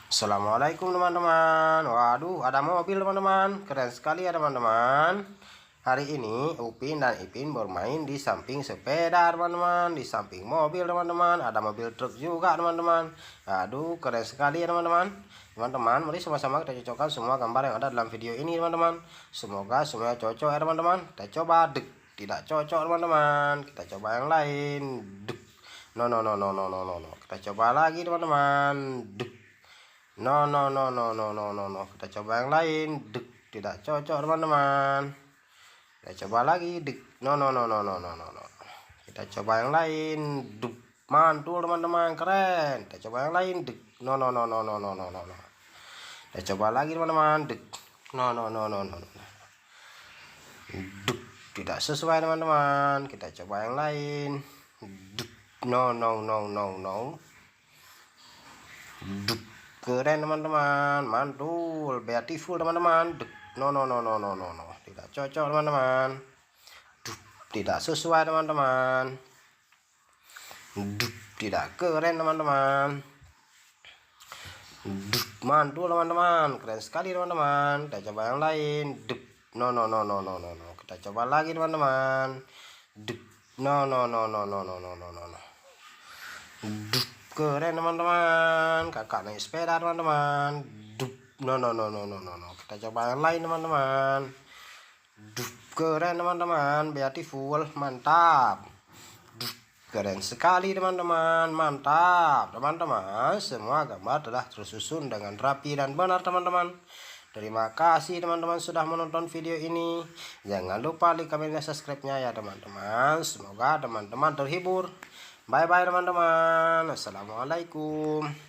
Assalamualaikum teman-teman. Waduh, ada mobil teman-teman. Keren sekali ya teman-teman. Hari ini Upin dan Ipin bermain di samping sepeda teman-teman, di samping mobil teman-teman. Ada mobil truk juga teman-teman. Aduh, keren sekali ya teman-teman. Teman-teman, mari sama-sama kita cocokkan semua gambar yang ada dalam video ini teman-teman. Semoga semuanya cocok ya teman-teman. Kita coba dek. Tidak cocok teman-teman. Kita coba yang lain. Dek. No no no no no no no. Kita coba lagi teman-teman. Dek. No no no no no no no no. Kita coba yang lain. Dek, tidak cocok teman-teman. Kita coba lagi. Dek. No no no no no no no no. Kita coba yang lain. Dek, mantul teman-teman, keren. Kita coba yang lain. Dek. No no no no no no no no no. Kita coba lagi teman-teman. Dek. No no no no no no. Dek, tidak sesuai teman-teman. Kita coba yang lain. Dek. No no no no no. Dek. Keren teman-teman, mantul, beautiful teman-teman. No no no no no no no, tidak cocok teman-teman. Tidak sesuai teman-teman. Tidak keren teman-teman. Mantul teman-teman, keren sekali teman-teman. Kita coba yang lain. No no no no no no no. Kita coba lagi teman-teman. No no no no no no no no no. Keren teman-teman, kakak naik sepeda teman-teman. No no no no no no no. Kita coba yang lain teman-teman. Keren teman-teman, beautiful, mantap. Keren sekali teman-teman, mantap teman-teman. Semua gambar telah tersusun dengan rapi dan benar teman-teman. Terima kasih teman-teman sudah menonton video ini. Jangan lupa like, comment, dan subscribe-nya ya teman-teman. Semoga teman-teman terhibur. Bye bye teman-teman. Assalamualaikum.